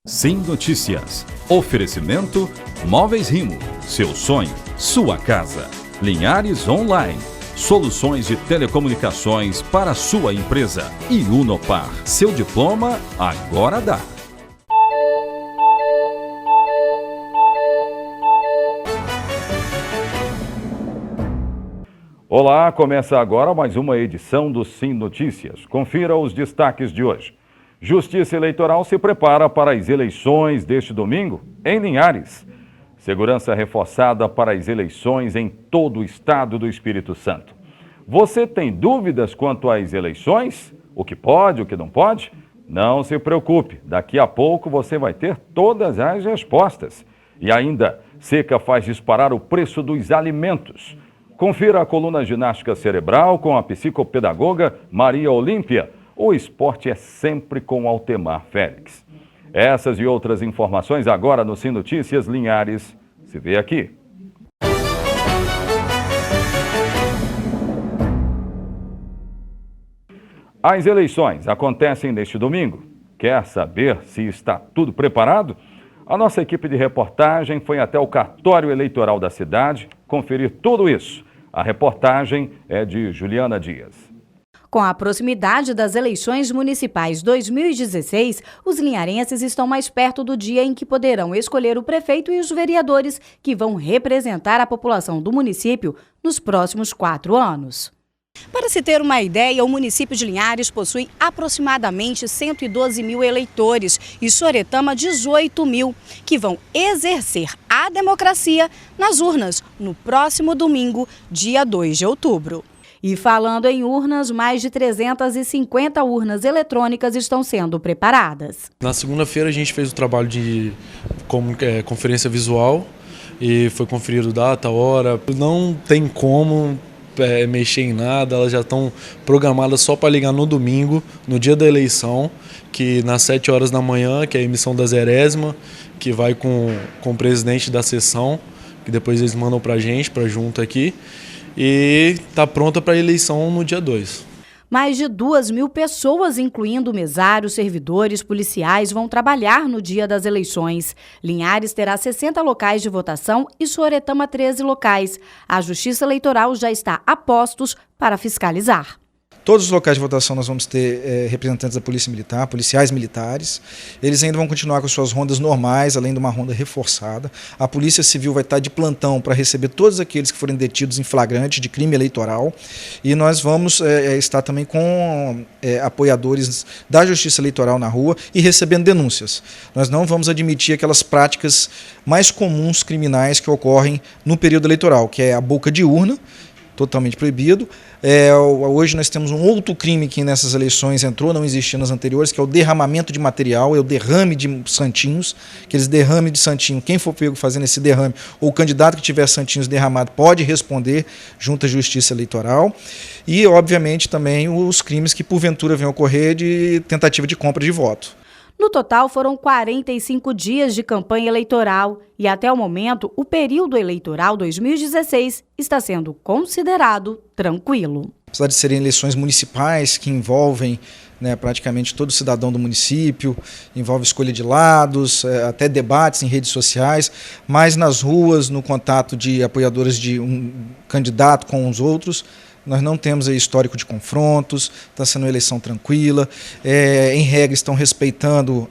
Sim Notícias. Oferecimento Móveis Rimo. Seu sonho, sua casa. Linhares Online. Soluções de telecomunicações para a sua empresa. E Unopar. Seu diploma agora dá. Olá, começa agora mais uma edição do Sim Notícias. Confira os destaques de hoje. Justiça Eleitoral se prepara para as eleições deste domingo em Linhares. Segurança reforçada para as eleições em todo o estado do Espírito Santo. Você tem dúvidas quanto às eleições? O que pode, o que não pode? Não se preocupe, daqui a pouco você vai ter todas as respostas. E ainda, seca faz disparar o preço dos alimentos. Confira a coluna Ginástica Cerebral com a psicopedagoga Maria Olímpia. O esporte é sempre com Altemar Félix. Essas e outras informações agora no Sim Notícias Linhares. Se vê aqui. As eleições acontecem neste domingo. Quer saber se está tudo preparado? A nossa equipe de reportagem foi até o cartório eleitoral da cidade conferir tudo isso. A reportagem é de Juliana Dias. Com a proximidade das eleições municipais 2016, os linharenses estão mais perto do dia em que poderão escolher o prefeito e os vereadores que vão representar a população do município nos próximos 4 anos. Para se ter uma ideia, o município de Linhares possui aproximadamente 112 mil eleitores e Soretama 18 mil, que vão exercer a democracia nas urnas no próximo domingo, dia 2 de outubro. E falando em urnas, mais de 350 urnas eletrônicas estão sendo preparadas. Na segunda-feira a gente fez o trabalho de conferência visual e foi conferido data, hora. Não tem como mexer em nada, elas já estão programadas só para ligar no domingo, no dia da eleição, que nas 7 horas da manhã, que é a emissão da 0ª, que vai com o presidente da sessão, que depois eles mandam para a gente, para junto aqui. E está pronta para a eleição no dia 2. Mais de 2.000 pessoas, incluindo mesários, servidores, policiais, vão trabalhar no dia das eleições. Linhares terá 60 locais de votação e Soretama 13 locais. A Justiça Eleitoral já está a postos para fiscalizar. Todos os locais de votação nós vamos ter representantes da Polícia Militar, policiais militares. Eles ainda vão continuar com suas rondas normais, além de uma ronda reforçada. A Polícia Civil vai estar de plantão para receber todos aqueles que forem detidos em flagrante de crime eleitoral. E nós vamos estar também com apoiadores da Justiça Eleitoral na rua e recebendo denúncias. Nós não vamos admitir aquelas práticas mais comuns criminais que ocorrem no período eleitoral, que é a boca de urna, totalmente proibido. Hoje nós temos um outro crime que nessas eleições entrou, não existia nas anteriores, que é o derramamento de material, é o derrame de santinhos, aqueles derrame de santinho, quem for pego fazendo esse derrame, ou o candidato que tiver santinhos derramado pode responder junto à Justiça Eleitoral. E, obviamente, também os crimes que porventura venham ocorrer de tentativa de compra de voto. No total, foram 45 dias de campanha eleitoral e, até o momento, o período eleitoral 2016 está sendo considerado tranquilo. Apesar de serem eleições municipais que envolvem praticamente todo cidadão do município, envolve escolha de lados, até debates em redes sociais, mas nas ruas, no contato de apoiadores de um candidato com os outros, nós não temos aí histórico de confrontos, está sendo uma eleição tranquila, em regra estão respeitando,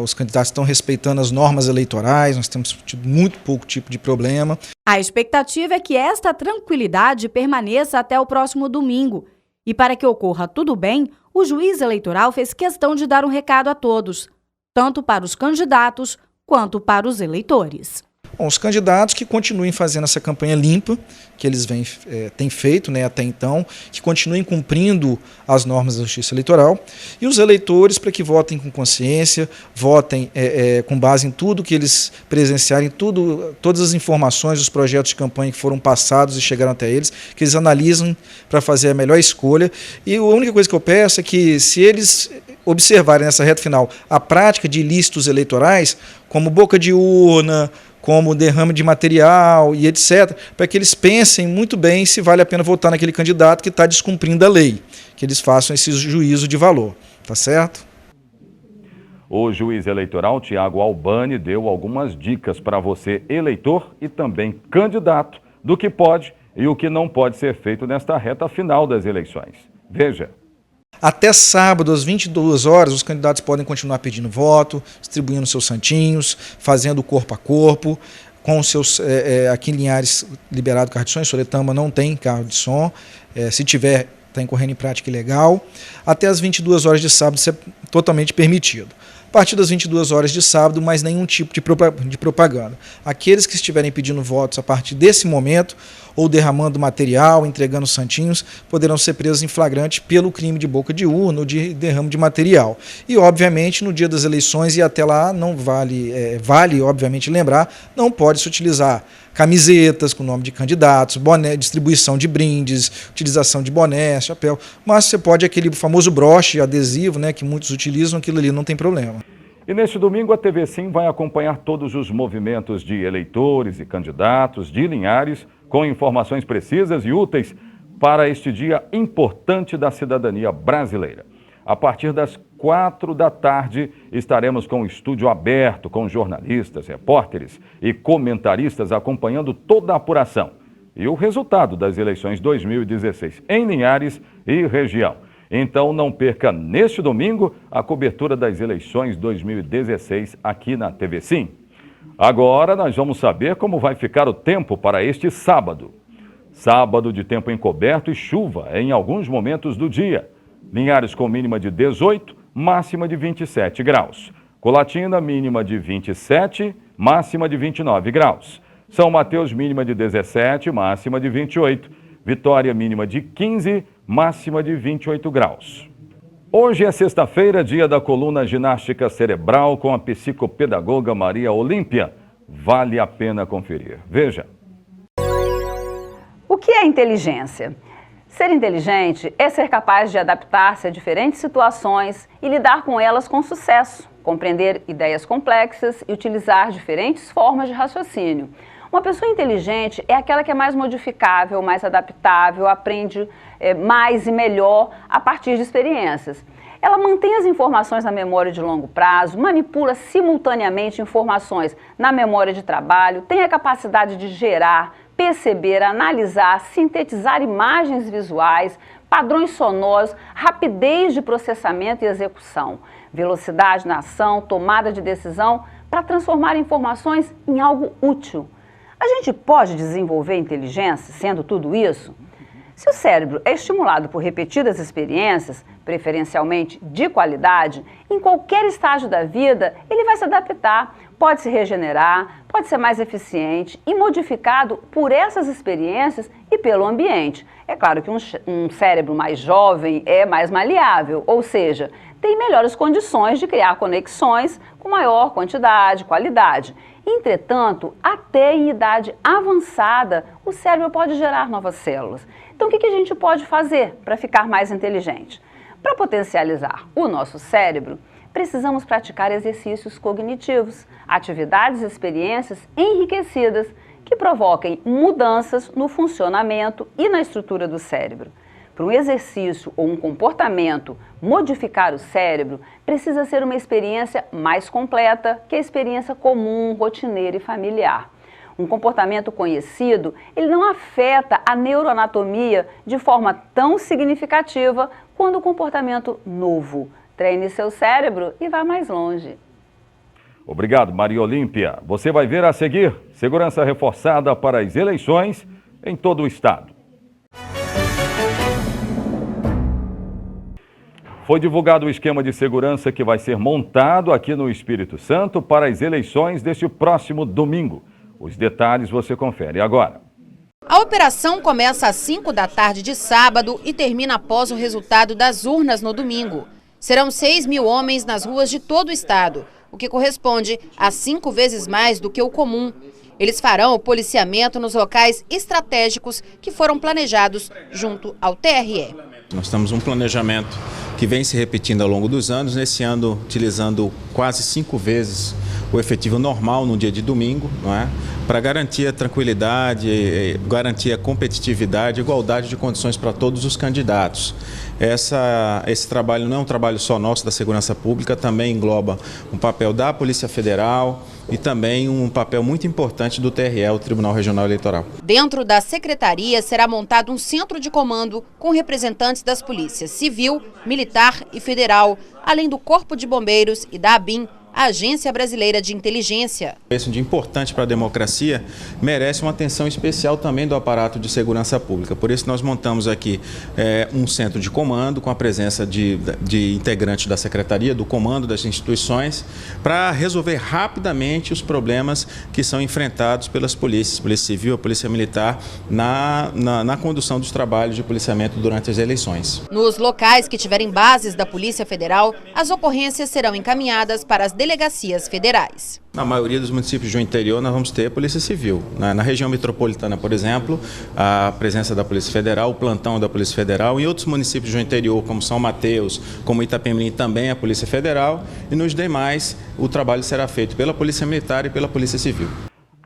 os candidatos estão respeitando as normas eleitorais, nós temos tido muito pouco tipo de problema. A expectativa é que esta tranquilidade permaneça até o próximo domingo. E para que ocorra tudo bem, o juiz eleitoral fez questão de dar um recado a todos, tanto para os candidatos quanto para os eleitores. Bom, os candidatos que continuem fazendo essa campanha limpa, que eles têm feito até então, que continuem cumprindo as normas da Justiça Eleitoral, e os eleitores para que votem com consciência, votem com base em tudo que eles presenciarem, todas as informações dos projetos de campanha que foram passados e chegaram até eles, que eles analisem para fazer a melhor escolha. E a única coisa que eu peço é que, se eles observarem nessa reta final a prática de ilícitos eleitorais, como boca de urna, como derrame de material e etc., para que eles pensem muito bem se vale a pena votar naquele candidato que está descumprindo a lei, que eles façam esse juízo de valor, tá certo? O juiz eleitoral Tiago Albani deu algumas dicas para você, eleitor e também candidato, do que pode e o que não pode ser feito nesta reta final das eleições. Veja. Até sábado, às 22 horas, os candidatos podem continuar pedindo voto, distribuindo seus santinhos, fazendo corpo a corpo, com os seus, aqui em Linhares, liberado carro de som, em Soretama não tem carro de som, se tiver, está incorrendo em prática ilegal. Até as 22 horas de sábado, isso é totalmente permitido. A partir das 22 horas de sábado, mais nenhum tipo de propaganda. Aqueles que estiverem pedindo votos a partir desse momento, ou derramando material, entregando santinhos, poderão ser presos em flagrante pelo crime de boca de urna ou de derrame de material. E, obviamente, no dia das eleições e até lá, não vale, obviamente, lembrar, não pode-se utilizar camisetas com nome de candidatos, boné, distribuição de brindes, utilização de boné, chapéu, mas você pode aquele famoso broche adesivo, né, que muitos utilizam, aquilo ali não tem problema. E neste domingo a TV Sim vai acompanhar todos os movimentos de eleitores e candidatos de Linhares com informações precisas e úteis para este dia importante da cidadania brasileira. A partir das 4 da tarde estaremos com o estúdio aberto com jornalistas, repórteres e comentaristas acompanhando toda a apuração e o resultado das eleições 2016 em Linhares e região. Então não perca neste domingo a cobertura das eleições 2016 aqui na TV Sim. Agora nós vamos saber como vai ficar o tempo para este sábado. Sábado de tempo encoberto e chuva em alguns momentos do dia. Linhares com mínima de 18, máxima de 27 graus. Colatina mínima de 27, máxima de 29 graus. São Mateus mínima de 17, máxima de 28. Vitória mínima de 15, máxima de 28 graus. Hoje é sexta-feira, dia da coluna Ginástica Cerebral com a psicopedagoga Maria Olímpia. Vale a pena conferir. Veja. O que é inteligência? Ser inteligente é ser capaz de adaptar-se a diferentes situações e lidar com elas com sucesso, compreender ideias complexas e utilizar diferentes formas de raciocínio. Uma pessoa inteligente é aquela que é mais modificável, mais adaptável, aprende mais e melhor a partir de experiências. Ela mantém as informações na memória de longo prazo, manipula simultaneamente informações na memória de trabalho, tem a capacidade de gerar, perceber, analisar, sintetizar imagens visuais, padrões sonoros, rapidez de processamento e execução, velocidade na ação, tomada de decisão para transformar informações em algo útil. A gente pode desenvolver inteligência sendo tudo isso? Se o cérebro é estimulado por repetidas experiências, preferencialmente de qualidade, em qualquer estágio da vida, ele vai se adaptar, pode se regenerar, pode ser mais eficiente e modificado por essas experiências e pelo ambiente. É claro que um cérebro mais jovem é mais maleável, ou seja, tem melhores condições de criar conexões com maior quantidade, qualidade. Entretanto, até em idade avançada, o cérebro pode gerar novas células. Então, o que a gente pode fazer para ficar mais inteligente? Para potencializar o nosso cérebro, precisamos praticar exercícios cognitivos, atividades e experiências enriquecidas que provoquem mudanças no funcionamento e na estrutura do cérebro. Para um exercício ou um comportamento modificar o cérebro, precisa ser uma experiência mais completa que a experiência comum, rotineira e familiar. Um comportamento conhecido, ele não afeta a neuroanatomia de forma tão significativa quanto o comportamento novo. Treine seu cérebro e vá mais longe. Obrigado, Maria Olímpia. Você vai ver a seguir segurança reforçada para as eleições em todo o estado. Foi divulgado o esquema de segurança que vai ser montado aqui no Espírito Santo para as eleições deste próximo domingo. Os detalhes você confere agora. A operação começa às 5 da tarde de sábado e termina após o resultado das urnas no domingo. Serão 6.000 homens nas ruas de todo o estado, o que corresponde a 5 vezes mais do que o comum. Eles farão o policiamento nos locais estratégicos que foram planejados junto ao TRE. Nós temos um planejamento que vem se repetindo ao longo dos anos, nesse ano utilizando quase 5 vezes o efetivo normal no dia de domingo, não é? para garantir a tranquilidade, garantir a competitividade, igualdade de condições para todos os candidatos. Esse trabalho não é um trabalho só nosso da Segurança Pública, também engloba um papel da Polícia Federal e também um papel muito importante do TRE, o Tribunal Regional Eleitoral. Dentro da secretaria será montado um centro de comando com representantes das polícias civil, militar e federal, além do Corpo de Bombeiros e da ABIN, a Agência Brasileira de Inteligência. Esse dia importante para a democracia merece uma atenção especial também do aparato de segurança pública. Por isso nós montamos aqui um centro de comando com a presença de integrantes da secretaria, do comando das instituições, para resolver rapidamente os problemas que são enfrentados pelas polícias, Polícia Civil, a Polícia Militar, na condução dos trabalhos de policiamento durante as eleições. Nos locais que tiverem bases da Polícia Federal, as ocorrências serão encaminhadas para as delegacias federais. Na maioria dos municípios do interior nós vamos ter a Polícia Civil. Na região metropolitana, por exemplo, a presença da Polícia Federal, o plantão da Polícia Federal. Em outros municípios do interior, como São Mateus, como Itapemirim, também a Polícia Federal. E nos demais, o trabalho será feito pela Polícia Militar e pela Polícia Civil.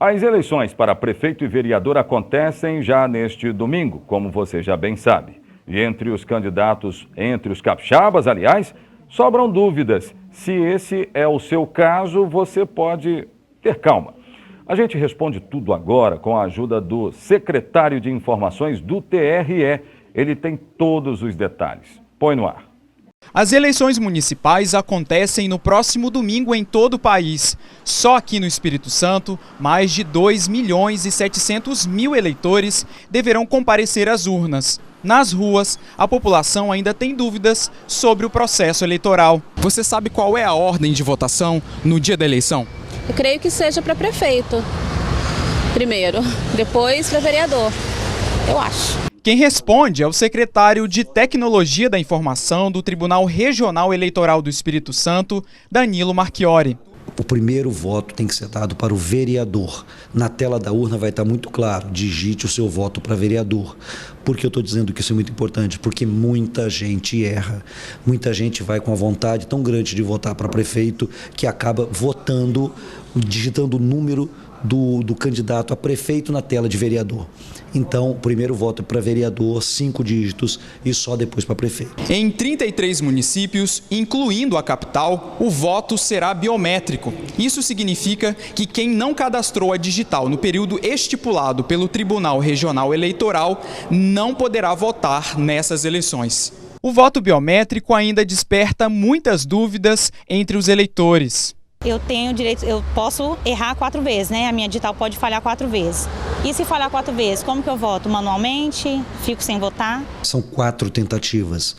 As eleições para prefeito e vereador acontecem já neste domingo, como você já bem sabe. E entre os candidatos, entre os capixabas, aliás, sobram dúvidas. Se esse é o seu caso, você pode ter calma. A gente responde tudo agora com a ajuda do secretário de Informações do TRE. Ele tem todos os detalhes. Põe no ar. As eleições municipais acontecem no próximo domingo em todo o país. Só aqui no Espírito Santo, mais de 2.700.000 eleitores deverão comparecer às urnas. Nas ruas, a população ainda tem dúvidas sobre o processo eleitoral. Você sabe qual é a ordem de votação no dia da eleição? Eu creio que seja para prefeito primeiro, depois para vereador, eu acho. Quem responde é o secretário de Tecnologia da Informação do Tribunal Regional Eleitoral do Espírito Santo, Danilo Marchiori. O primeiro voto tem que ser dado para o vereador. Na tela da urna vai estar muito claro, digite o seu voto para vereador. Por que eu estou dizendo que isso é muito importante? Porque muita gente erra. Muita gente vai com a vontade tão grande de votar para prefeito que acaba votando, digitando o número do candidato a prefeito na tela de vereador. Então, o primeiro voto é para vereador, 5 dígitos e só depois para prefeito. Em 33 municípios, incluindo a capital, o voto será biométrico. Isso significa que quem não cadastrou a digital no período estipulado pelo Tribunal Regional Eleitoral não poderá votar nessas eleições. O voto biométrico ainda desperta muitas dúvidas entre os eleitores. Eu tenho direito, eu posso errar 4 vezes, né? A minha digital pode falhar 4 vezes. E se falhar 4 vezes, como que eu voto? Manualmente? Fico sem votar? São 4 tentativas.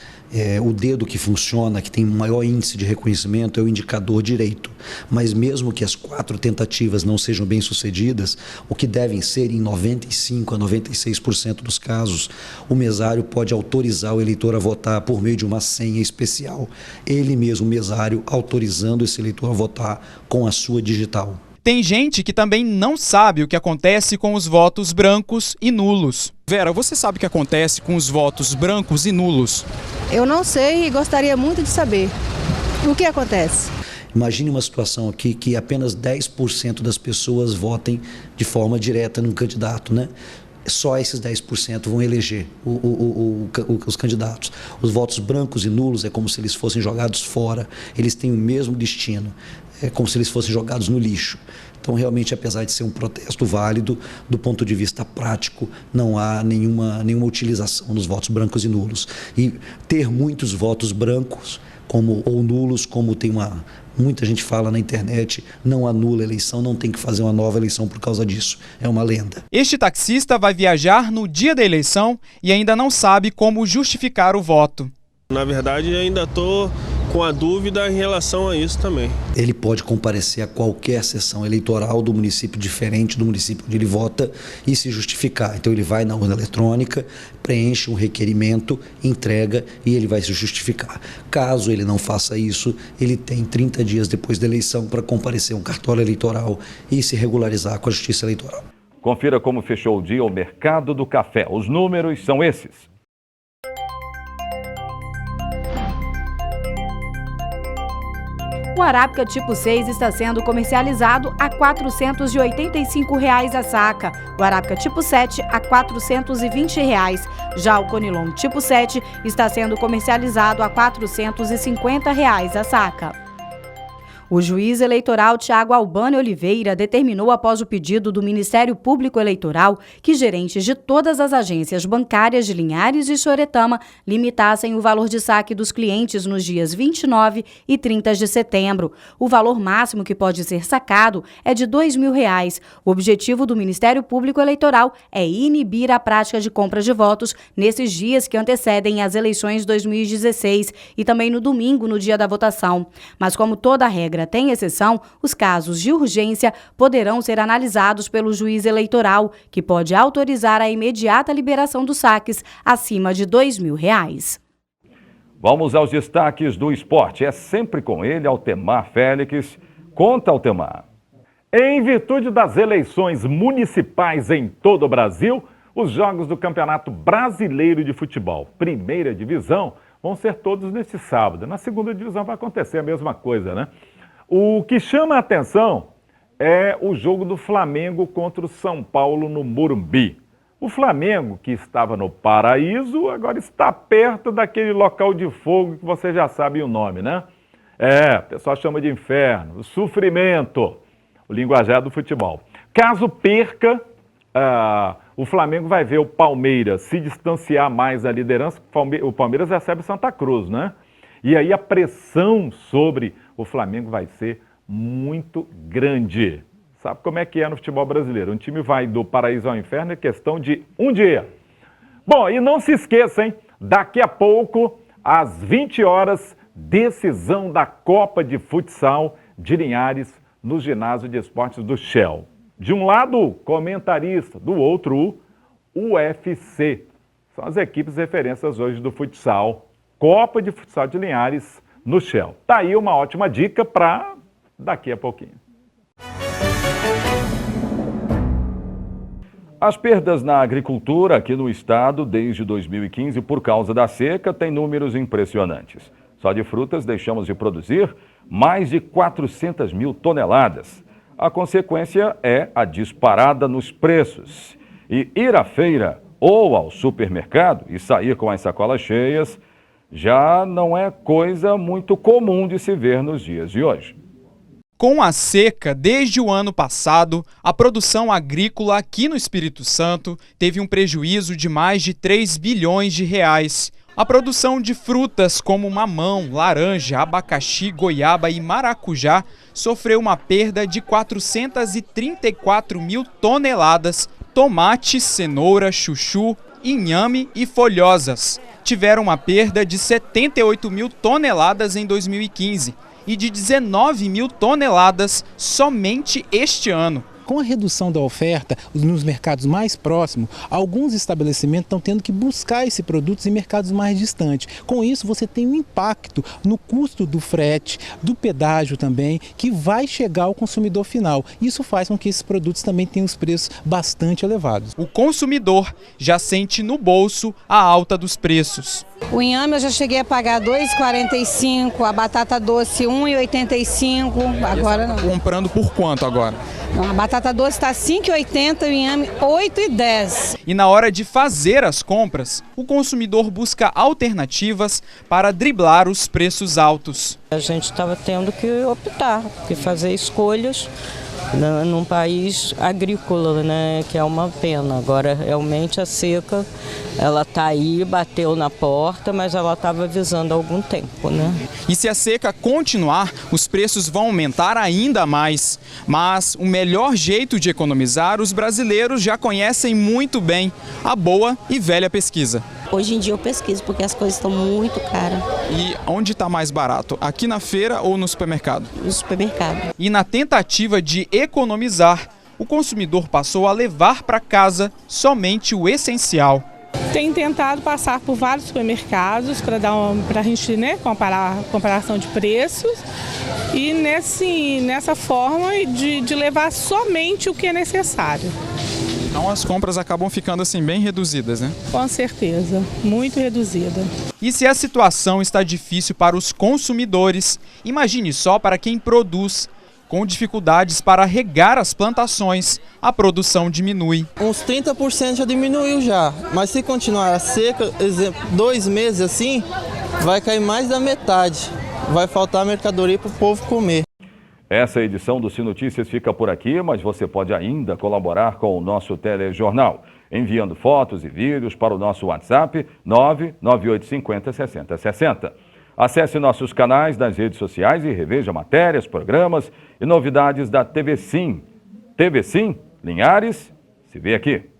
O dedo que funciona, que tem maior índice de reconhecimento, é o indicador direito. Mas mesmo que as 4 tentativas não sejam bem sucedidas, o que devem ser em 95% a 96% dos casos, o mesário pode autorizar o eleitor a votar por meio de uma senha especial. Ele mesmo, o mesário, autorizando esse eleitor a votar com a sua digital. Tem gente que também não sabe o que acontece com os votos brancos e nulos. Vera, você sabe o que acontece com os votos brancos e nulos? Eu não sei e gostaria muito de saber. O que acontece? Imagine uma situação aqui que apenas 10% das pessoas votem de forma direta num candidato, né? Só esses 10% vão eleger os candidatos. Os votos brancos e nulos é como se eles fossem jogados fora. Eles têm o mesmo destino. É como se eles fossem jogados no lixo. Então, realmente, apesar de ser um protesto válido, do ponto de vista prático, não há nenhuma utilização nos votos brancos e nulos. E ter muitos votos brancos ou nulos, como muita gente fala na internet, não anula a eleição, não tem que fazer uma nova eleição por causa disso. É uma lenda. Este taxista vai viajar no dia da eleição e ainda não sabe como justificar o voto. Na verdade, ainda estou com a dúvida em relação a isso também. Ele pode comparecer a qualquer sessão eleitoral do município diferente do município onde ele vota e se justificar. Então ele vai na urna eletrônica, preenche um requerimento, entrega e ele vai se justificar. Caso ele não faça isso, ele tem 30 dias depois da eleição para comparecer a um cartório eleitoral e se regularizar com a Justiça Eleitoral. Confira como fechou o dia o mercado do café. Os números são esses. O arábica tipo 6 está sendo comercializado a R$ 485 a saca. O arábica tipo 7 a R$ 420. Já o conilon tipo 7 está sendo comercializado a R$ 450 a saca. O juiz eleitoral Tiago Albano Oliveira determinou, após o pedido do Ministério Público Eleitoral, que gerentes de todas as agências bancárias de Linhares e Xoretama limitassem o valor de saque dos clientes nos dias 29 e 30 de setembro. O valor máximo que pode ser sacado é de R$ 2.000. O objetivo do Ministério Público Eleitoral é inibir a prática de compra de votos nesses dias que antecedem as eleições 2016 e também no domingo, no dia da votação. Mas como toda regra tem exceção, os casos de urgência poderão ser analisados pelo juiz eleitoral, que pode autorizar a imediata liberação dos saques acima de R$ 2.000. Vamos aos destaques do esporte. É sempre com ele, Altemar Félix. Conta, Altemar. Em virtude das eleições municipais em todo o Brasil, os jogos do Campeonato Brasileiro de Futebol, primeira divisão, vão ser todos neste sábado. Na segunda divisão vai acontecer a mesma coisa, né? O que chama a atenção é o jogo do Flamengo contra o São Paulo no Morumbi. O Flamengo, que estava no paraíso, agora está perto daquele local de fogo que você já sabe o nome, né? O pessoal chama de inferno, o sofrimento, o linguajar do futebol. Caso perca, o Flamengo vai ver o Palmeiras se distanciar mais da liderança. O Palmeiras recebe Santa Cruz, né? E aí a pressão sobre o Flamengo vai ser muito grande. Sabe como é que é no futebol brasileiro? Um time vai do paraíso ao inferno em questão de um dia. Bom, e não se esqueça, hein? Daqui a pouco, às 20 horas, decisão da Copa de Futsal de Linhares no ginásio de esportes do Shell. De um lado, comentarista, do outro, o UFC. São as equipes referências hoje do futsal. Copa de Futsal de Linhares no Shell. Tá aí uma ótima dica para daqui a pouquinho. As perdas na agricultura aqui no estado desde 2015 por causa da seca têm números impressionantes. Só de frutas deixamos de produzir mais de 400 mil toneladas. A consequência é a disparada nos preços. E ir à feira ou ao supermercado e sair com as sacolas cheias já não é coisa muito comum de se ver nos dias de hoje. Com a seca, desde o ano passado, a produção agrícola aqui no Espírito Santo teve um prejuízo de mais de 3 bilhões de reais. A produção de frutas como mamão, laranja, abacaxi, goiaba e maracujá sofreu uma perda de 434 mil toneladas. Tomate, cenoura, chuchu, inhame e folhosas tiveram uma perda de 78 mil toneladas em 2015 e de 19 mil toneladas somente este ano. Com a redução da oferta nos mercados mais próximos, alguns estabelecimentos estão tendo que buscar esses produtos em mercados mais distantes. Com isso, você tem um impacto no custo do frete, do pedágio também, que vai chegar ao consumidor final. Isso faz com que esses produtos também tenham os preços bastante elevados. O consumidor já sente no bolso a alta dos preços. O inhame eu já cheguei a pagar R$ 2,45, a batata doce R$ 1,85, agora não. Comprando por quanto agora? Não, a batata doce está R$ 5,80 e o inhame R$ 8,10. E na hora de fazer as compras, o consumidor busca alternativas para driblar os preços altos. A gente estava tendo que optar, que fazer escolhas num país agrícola, né, que é uma pena. Agora, realmente, a seca, ela está aí, bateu na porta, mas ela estava avisando há algum tempo, né? E se a seca continuar, os preços vão aumentar ainda mais. Mas o melhor jeito de economizar, os brasileiros já conhecem muito bem: a boa e velha pesquisa. Hoje em dia eu pesquiso porque as coisas estão muito caras. E onde está mais barato? Aqui na feira ou no supermercado? No supermercado. E na tentativa de economizar, o consumidor passou a levar para casa somente o essencial. Tem tentado passar por vários supermercados para a gente, né, comparação de preços e nessa forma de levar somente o que é necessário. Então as compras acabam ficando assim bem reduzidas, né? Com certeza, muito reduzida. E se a situação está difícil para os consumidores, imagine só para quem produz. Com dificuldades para regar as plantações, a produção diminui. Uns 30% já diminuiu já, mas se continuar a seca, exemplo, 2 meses assim, vai cair mais da metade. Vai faltar mercadoria para o povo comer. Essa edição do SIN Notícias fica por aqui, mas você pode ainda colaborar com o nosso telejornal, enviando fotos e vídeos para o nosso WhatsApp 998506060. Acesse nossos canais nas redes sociais e reveja matérias, programas e novidades da TV SIN. TV SIN, Linhares, se vê aqui.